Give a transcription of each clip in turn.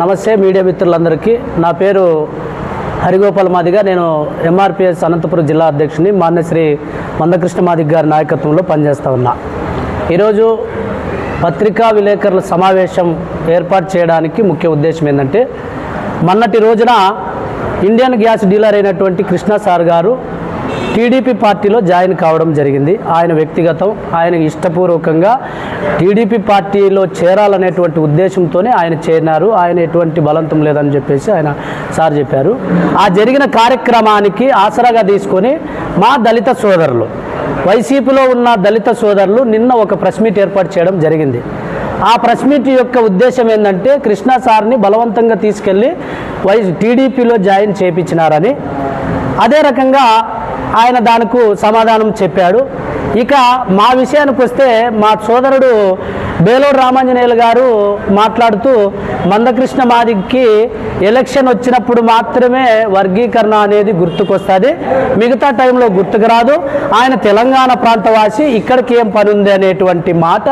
నమస్తే మీడియా మిత్రులందరికీ. నా పేరు హరిగోపాల్ మాదిగ. నేను ఎంఆర్పిఎస్ అనంతపురం జిల్లా అధ్యక్షుని మాన్యశ్రీ మందకృష్ణ మాదిగ గారి నాయకత్వంలో పనిచేస్తూ ఉన్నా. ఈరోజు పత్రికా విలేకరుల సమావేశం ఏర్పాటు చేయడానికి ముఖ్య ఉద్దేశం ఏంటంటే, మొన్నటి రోజున ఇండియన్ గ్యాస్ డీలర్ అయినటువంటి కృష్ణ సార్ గారు టీడీపీ పార్టీలో జాయిన్ కావడం జరిగింది. ఆయన వ్యక్తిగతం, ఆయన ఇష్టపూర్వకంగా టీడీపీ పార్టీలో చేరాలనేటువంటి ఉద్దేశంతోనే ఆయన చేరినారు. ఆయన ఎటువంటి బలంతం లేదని చెప్పేసి ఆయన సార్ చెప్పారు. ఆ జరిగిన కార్యక్రమానికి ఆసరాగా తీసుకొని మా దళిత సోదరులు, వైసీపీలో ఉన్న దళిత సోదరులు నిన్న ఒక ప్రెస్ మీట్ ఏర్పాటు చేయడం జరిగింది. ఆ ప్రెస్ మీట్ యొక్క ఉద్దేశం ఏంటంటే, కృష్ణ సార్ని బలవంతంగా తీసుకెళ్ళి టీడీపీలో జాయిన్ చేయించినారని, అదే రకంగా ఆయన దానికి సమాధానం చెప్పాడు. ఇక మా విషయానికి వస్తే, మా సోదరుడు బేలూరు రామాంజనేయులు గారు మాట్లాడుతూ, మందకృష్ణ మాదిగకి ఎలక్షన్ వచ్చినప్పుడు మాత్రమే వర్గీకరణ అనేది గుర్తుకొస్తుంది, మిగతా టైంలో గుర్తుకు రాదు, ఆయన తెలంగాణ ప్రాంతవాసి, ఇక్కడికి ఏం పని ఉంది అనేటువంటి మాట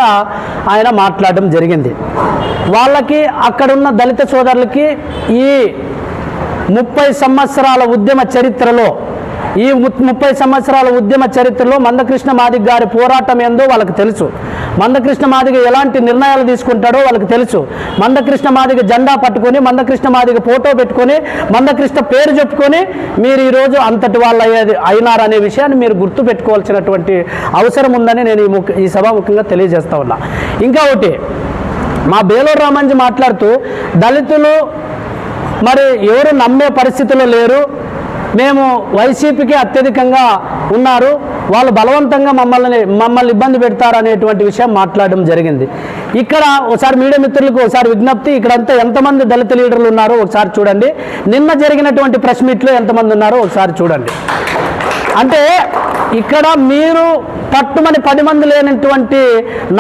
ఆయన మాట్లాడడం జరిగింది. వాళ్ళకి, అక్కడున్న దళిత సోదరులకి ఈ 30 సంవత్సరాల ఉద్యమ చరిత్రలో, ఈ 30 సంవత్సరాల ఉద్యమ చరిత్రలో మందకృష్ణ మాదిగ గారి పోరాటం ఏందో వాళ్ళకి తెలుసు. మందకృష్ణ మాదిగ ఎలాంటి నిర్ణయాలు తీసుకుంటాడో వాళ్ళకి తెలుసు. మందకృష్ణ మాదిగ జెండా పట్టుకొని, మందకృష్ణ మాదిగ ఫోటో పెట్టుకొని, మందకృష్ణ పేరు చెప్పుకొని మీరు ఈరోజు అంతటి వాళ్ళు అయినారనే విషయాన్ని మీరు గుర్తు పెట్టుకోవాల్సినటువంటి అవసరం ఉందని నేను ఈ సభాముఖంగా తెలియజేస్తా ఉన్నా. ఇంకా ఒకటి, మా బేలూరు రామాంజీ మాట్లాడుతూ, దళితులు మరి ఎవరు నమ్మే పరిస్థితిలో లేరు, మేము వైసీపీకి అత్యధికంగా ఉన్నారు, వాళ్ళు బలవంతంగా మమ్మల్ని ఇబ్బంది పెడతారు అనేటువంటి విషయం మాట్లాడడం జరిగింది. ఇక్కడ ఒకసారి మీడియా మిత్రులకు ఒకసారి విజ్ఞప్తి, ఇక్కడంతా ఎంతమంది దళిత లీడర్లు ఉన్నారో ఒకసారి చూడండి, నిన్న జరిగినటువంటి ప్రెస్ మీట్లో ఎంతమంది ఉన్నారో ఒకసారి చూడండి. అంటే ఇక్కడ మీరు పట్టుమని 10 మంది లేనటువంటి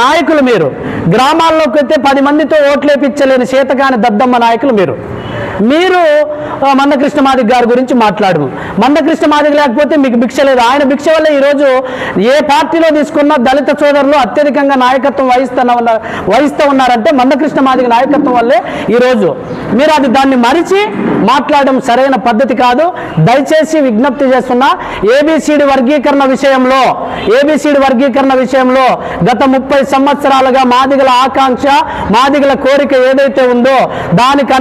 నాయకులు, మీరు గ్రామాల్లోకి అయితే 10 మందితో ఓట్లేపించలేని చేతకాని దద్దమ్మ నాయకులు మీరు మందకృష్ణ మాదిగ గారి గురించి మాట్లాడము. మందకృష్ణ మాదిగ లేకపోతే మీకు భిక్ష లేదు. ఆయన భిక్ష వల్ల ఈరోజు ఏ పార్టీలో తీసుకున్న దళిత సోదరులు అత్యధికంగా నాయకత్వం వహిస్తూ ఉన్నారంటే మందకృష్ణ మాదిగ నాయకత్వం వల్లే ఈరోజు. మీరు దాన్ని మరిచి మాట్లాడడం సరైన పద్ధతి కాదు. దయచేసి విజ్ఞప్తి చేస్తున్నా, ఏబిసిడి వర్గీకరణ విషయంలో గత 30 సంవత్సరాలుగా మాదిగల ఆకాంక్ష, మాదిగల కోరిక ఏదైతే ఉందో దానికి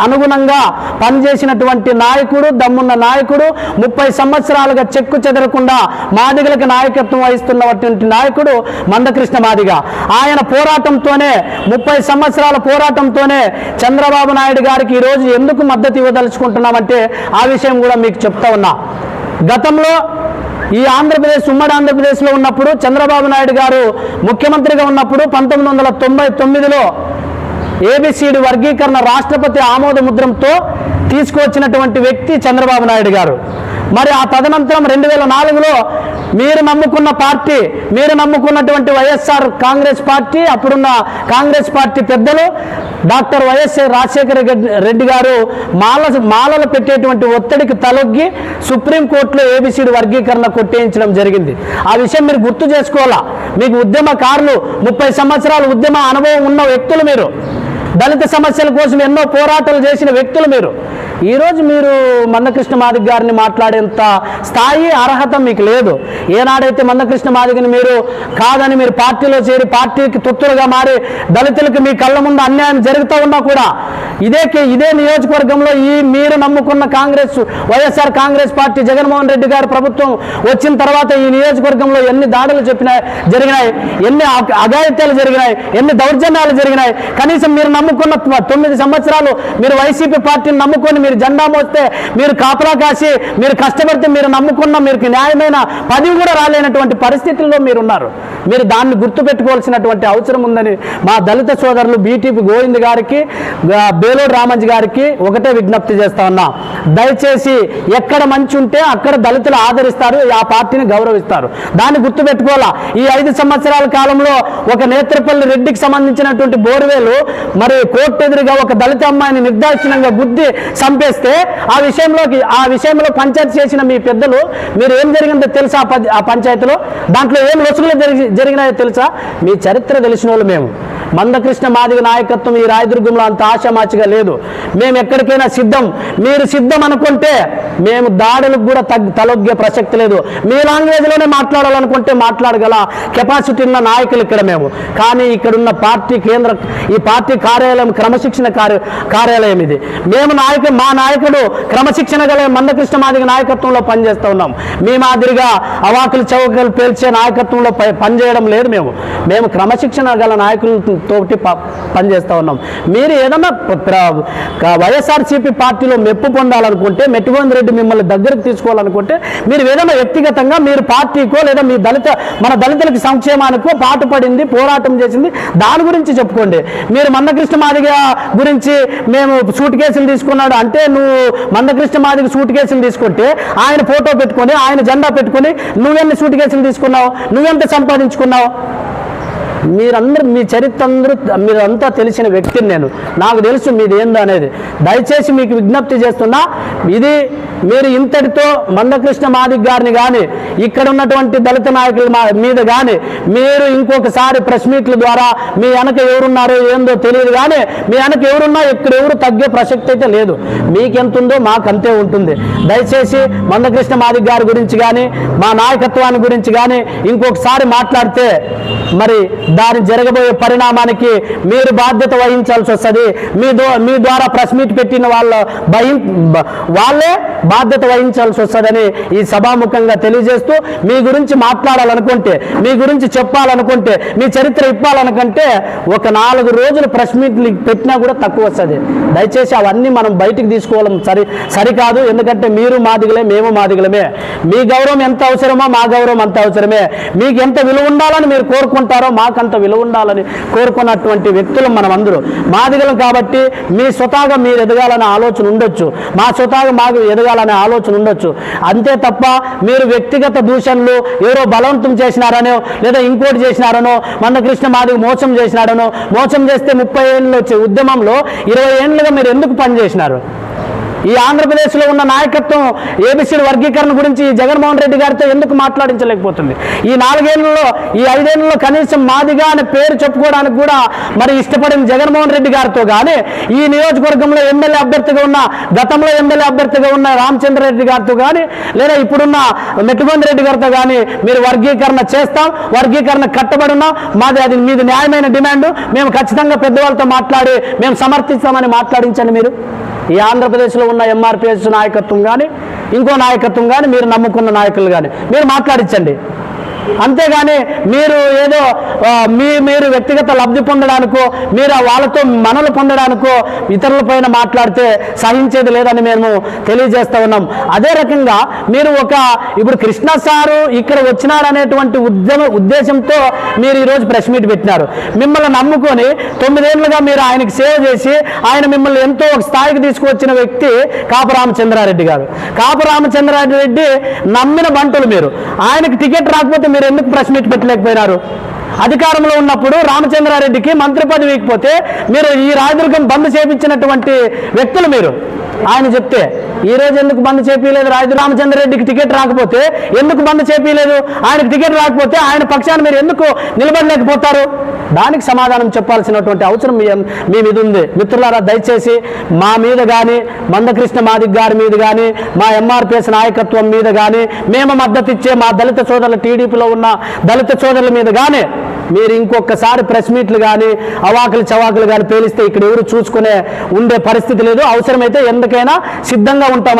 అనుగుణంగా పనిచేసినటువంటి నాయకుడు, దమ్మున్న నాయకుడు, 30 సంవత్సరాలుగా చెక్కు చెదరకుండా మాదిగలకు నాయకత్వం వహిస్తున్నటువంటి నాయకుడు మందకృష్ణ మాదిగ. ఆయన పోరాటంతోనే, 30 సంవత్సరాల పోరాటంతోనే చంద్రబాబు నాయుడు గారికి ఈరోజు ఎందుకు మద్దతు ఇవ్వదలుచుకుంటున్నామంటే ఆ విషయం కూడా మీకు చెప్తా ఉన్నా. గతంలో ఈ ఉమ్మడి ఆంధ్రప్రదేశ్లో ఉన్నప్పుడు, చంద్రబాబు నాయుడు గారు ముఖ్యమంత్రిగా ఉన్నప్పుడు 1999లో ఏబిసిడి వర్గీకరణ రాష్ట్రపతి ఆమోద ముద్రంతో తీసుకువచ్చినటువంటి వ్యక్తి చంద్రబాబు నాయుడు గారు. మరి ఆ తదనంతరం 2004లో మీరు నమ్ముకున్న పార్టీ, మీరు నమ్ముకున్నటువంటి వైఎస్ఆర్ కాంగ్రెస్ పార్టీ, అప్పుడున్న కాంగ్రెస్ పార్టీ పెద్దలు డాక్టర్ వైఎస్ రాజశేఖర రెడ్డి గారు మాలలు పెట్టేటువంటి ఒత్తిడికి తలొగ్గి సుప్రీంకోర్టులో ఏబిసిడి వర్గీకరణ కొట్టేయించడం జరిగింది. ఆ విషయం మీరు గుర్తు చేసుకోవాలా. మీకు ఉద్యమకారులు, 30 సంవత్సరాల ఉద్యమ అనుభవం ఉన్న వ్యక్తులు మీరు, దళిత సమస్యల కోసం ఎన్నో పోరాటాలు చేసిన వ్యక్తులు మీరు. ఈరోజు మీరు మందకృష్ణ మాదిగ గారిని మాట్లాడేంత స్థాయి, అర్హత మీకు లేదు. ఏనాడైతే మందకృష్ణ మాదిగని మీరు కాదని మీరు పార్టీలో చేరి పార్టీకి తొత్తులుగా మారి దళితులకు మీ కళ్ళ ముందు అన్యాయం జరుగుతూ ఉన్నా కూడా ఇదే నియోజకవర్గంలో మీరు నమ్ముకున్న వైఎస్ఆర్ కాంగ్రెస్ పార్టీ, జగన్మోహన్ రెడ్డి గారి ప్రభుత్వం వచ్చిన తర్వాత ఈ నియోజకవర్గంలో ఎన్ని దాడులు జరిగినాయి, ఎన్ని అఘాయిత్యాలు జరిగినాయి, ఎన్ని దౌర్జన్యాలు జరిగినాయి. కనీసం మీరు నమ్ముకున్న 9 సంవత్సరాలు మీరు వైసీపీ పార్టీని నమ్ముకొని మీరు జెండా మోస్తే, మీరు కాపలా కాసి, మీరు కష్టపడితే, మీరు నమ్ముకున్న మీకు న్యాయమైన పదవి కూడా రాలేనటువంటి పరిస్థితుల్లో మీరున్నారు. మీరు దాన్ని గుర్తుపెట్టుకోవాల్సినటువంటి అవసరం ఉందని మా దళిత సోదరులు బీటీపీ గోవింద్ గారికి, బేలూరు రామాంజీ గారికి ఒకటే విజ్ఞప్తి చేస్తా ఉన్నా. దయచేసి ఎక్కడ మంచి ఉంటే అక్కడ దళితులు ఆదరిస్తారు, ఆ పార్టీని గౌరవిస్తారు. దాన్ని గుర్తుపెట్టుకోవాలా. ఈ 5 సంవత్సరాల కాలంలో ఒక నేత్రపల్లి రెడ్డికి సంబంధించినటువంటి బోర్వేలు మరి కోర్టు ఎదురుగా ఒక దళిత అమ్మాయిని నిర్దాక్షిణ్యంగా గుద్ది చంపేస్తే ఆ విషయంలో పంచాయతీ చేసిన మీ పెద్దలు మీరు ఏం జరిగిందో తెలుసా? ఆ పంచాయతీలో దాంట్లో ఏం లొసుగులు జరిగినాయో తెలుసా? మీ చరిత్ర తెలిసిన వాళ్ళు మేము. మందకృష్ణ మాదిగ నాయకత్వం ఈ రాయదుర్గంలో అంత ఆశామాచిగా లేదు. మేము ఎక్కడికైనా సిద్ధం. మీరు సిద్ధం అనుకుంటే మేము దాడులకు కూడా తలొగ్గే ప్రసక్తి లేదు. మీ లాంగ్వేజ్లోనే మాట్లాడాలనుకుంటే మాట్లాడగల కెపాసిటీ ఉన్న నాయకులు ఇక్కడ మేము. కానీ ఇక్కడున్న పార్టీ ఈ పార్టీ కార్యాలయం క్రమశిక్షణ కార్యాలయం ఇది. మా నాయకుడు క్రమశిక్షణ గల మందకృష్ణ మాదిగ నాయకత్వంలో పనిచేస్తూ ఉన్నాం. మీ మాదిరిగా అవాకులు చౌకలు పేల్చే నాయకత్వంలో పనిచేయడం లేదు. మేము క్రమశిక్షణ గల నాయకులతోటి పనిచేస్తూ ఉన్నాం. మీరు ఏదన్నా వైఎస్ఆర్సీపీ పార్టీలో మెప్పు పొందాలనుకుంటే, మెట్టుగోవింద్ రెడ్డి మిమ్మల్ని దగ్గరకు తీసుకోవాలనుకుంటే, మీరు ఏదైనా వ్యక్తిగతంగా మీరు పార్టీకో లేదా మీ మన దళితులకి సంక్షేమానికో పాటుపడింది, పోరాటం చేసింది, దాని గురించి చెప్పుకోండి. మీరు మందకృష్ణ మాదిగ గురించి మేము సూట్ కేసులు తీసుకున్నాడు అంటే, నువ్వు మందకృష్ణ మాదిగ సూట్ కేసులు తీసుకుంటే ఆయన ఫోటో పెట్టుకొని, ఆయన జెండా పెట్టుకొని నువ్వెన్ని సూట్ కేసులు తీసుకున్నావు, నువ్వెంత సంపాదించుకున్నావు? మీరందరూ మీ చరిత్ర మీరంతా తెలిసిన వ్యక్తిని నాకు తెలుసు మీది ఏందో అనేది. దయచేసి మీకు విజ్ఞప్తి చేస్తున్నా, ఇది మీరు ఇంతటితో మందకృష్ణ మాదిగ గారిని కానీ ఇక్కడ ఉన్నటువంటి దళిత నాయకుల మీద కానీ మీరు ఇంకొకసారి ప్రెస్ మీట్ల ద్వారా మీ వెనక ఎవరున్నారో ఏందో తెలియదు, కానీ మీ వెనక ఎవరున్నా ఇక్కడ ఎవరు తగ్గే ప్రసక్తి అయితే లేదు. మీకెంతుందో మాకు అంతే ఉంటుంది. దయచేసి మందకృష్ణ మాదిగ గారి గురించి కానీ మా నాయకత్వాన్ని గురించి కానీ ఇంకొకసారి మాట్లాడితే మరి దాని జరగబోయే పరిణామానికి మీరు బాధ్యత వహించాల్సి వస్తుంది. మీ ద్వారా ప్రెస్ మీట్ పెట్టిన వాళ్ళే బాధ్యత వహించాల్సి వస్తుందని ఈ సభాముఖంగా తెలియజేస్తూ, మీ గురించి మాట్లాడాలనుకుంటే, మీ గురించి చెప్పాలనుకుంటే, మీ చరిత్ర ఇప్పాలనుకుంటే ఒక 4 రోజులు ప్రెస్ మీట్లు పెట్టినా కూడా తక్కువ వస్తుంది. దయచేసి అవన్నీ మనం బయటికి తీసుకోవడం సరికాదు. ఎందుకంటే మీరు మాదిగలే, మేము మాదిగలమే. మీ గౌరవం ఎంత అవసరమో మా గౌరవం అంత అవసరమే. మీకు ఎంత విలువ ఉండాలని మీరు కోరుకుంటారో మాకంత విలువ ఉండాలని కోరుకున్నటువంటి వ్యక్తులు మనం అందరూ మాదిగలం. కాబట్టి మీ స్వతహాగా మీరు ఎదగాలనే ఆలోచన ఉండొచ్చు, మా స్వతహాగా మాకు ఎదగాలనే ఆలోచన ఉండొచ్చు. అంతే తప్ప మీరు వ్యక్తిగత దూషణలు ఎవరో బలవంతం చేసినారనో లేదా ఇంకోటి చేసినారనో, మందకృష్ణ మాదిగ మోసం చేసినారనో, మోసం చేస్తే 30 ఏళ్ళు వచ్చే ఉద్యమంలో 20 ఏళ్ళుగా మీరు ఎందుకు పనిచేసినారు? ఈ ఆంధ్రప్రదేశ్లో ఉన్న నాయకత్వం ఏబిసిడి వర్గీకరణ గురించి జగన్మోహన్ రెడ్డి గారితో ఎందుకు మాట్లాడించలేకపోతుంది? ఈ 4 ఏళ్లలో, ఈ 5 ఏళ్లలో కనీసం మాదిగా అనే పేరు చెప్పుకోవడానికి కూడా మరి ఇష్టపడిన జగన్మోహన్ రెడ్డి గారితో కానీ, ఈ నియోజకవర్గంలో ఎమ్మెల్యే అభ్యర్థిగా ఉన్న, గతంలో ఎమ్మెల్యే అభ్యర్థిగా ఉన్న రామచంద్రారెడ్డి గారితో కానీ, లేదా ఇప్పుడున్న మెట్టుగోవింద్ రెడ్డి గారితో కానీ మీరు వర్గీకరణ చేస్తాం, వర్గీకరణ కట్టబడి ఉన్నాం, అది మీది న్యాయమైన డిమాండ్, మేము ఖచ్చితంగా పెద్దవాళ్ళతో మాట్లాడి మేము సమర్థిస్తామని మాట్లాడించండి. మీరు ఈ ఆంధ్రప్రదేశ్లో ఉన్న ఎంఆర్పిఎస్ నాయకత్వం కానీ ఇంకో నాయకత్వం కానీ మీరు నమ్ముకున్న నాయకులు కానీ మీరు మాట్లాడించండి. అంతేగాని మీరు ఏదో మీరు వ్యక్తిగత లబ్ధి పొందడానికో, మీరు వాళ్ళతో మనలు పొందడానికో ఇతరులపైన మాట్లాడితే సహించేది లేదని మేము తెలియజేస్తూ ఉన్నాం. అదే రకంగా మీరు ఇప్పుడు కృష్ణ సారు ఇక్కడ వచ్చినారనేటువంటి ఉద్దేశంతో మీరు ఈరోజు ప్రెస్ మీట్ పెట్టినారు. మిమ్మల్ని నమ్ముకొని 9 ఏళ్ళుగా మీరు ఆయనకి సేవ చేసి ఆయన మిమ్మల్ని ఎంతో ఒక స్థాయికి తీసుకువచ్చిన వ్యక్తి కాపు రామచంద్రారెడ్డి గారు. కాపు రామచంద్రారెడ్డి నమ్మిన బంటులు మీరు. ఆయనకి టికెట్ రాకపోతే మీరు ఎందుకు ప్రెస్ మీట్ పెట్టలేకపోయినారు? అధికారంలో ఉన్నప్పుడు రామచంద్రారెడ్డికి మంత్రి పదవి ఇకపోతే మీరు ఈ రాయదుర్గం బంద్ చేయించినటువంటి వ్యక్తులు మీరు. ఆయన చెప్తే ఈరోజు ఎందుకు బంద్ చేపీయలేదు? రామచంద్రారెడ్డికి టికెట్ రాకపోతే ఎందుకు బంద్ చేపీయలేదు? ఆయనకు టికెట్ రాకపోతే ఆయన పక్షాన్ని మీరు ఎందుకు నిలబడలేకపోతారు? దానికి సమాధానం చెప్పాల్సినటువంటి అవసరం మీ మీద ఉంది. మిత్రులారా, దయచేసి మా మీద కానీ, మందకృష్ణ మాదిగ గారి మీద కానీ, మా ఎంఆర్పిఎస్ నాయకత్వం మీద కానీ, మేము మద్దతు ఇచ్చే మా దళిత సోదరుల టీడీపీలో ఉన్న దళిత సోదరుల మీద కానీ మీరు ఇంకొకసారి ప్రెస్ మీట్లు కానీ అవాకులు చవాకులు కానీ పేలిస్తే ఇక్కడ ఎవరు చూసుకునే ఉండే పరిస్థితి లేదు. అవసరమైతే ఎందుకైనా సిద్ధంగా ఉంటాం.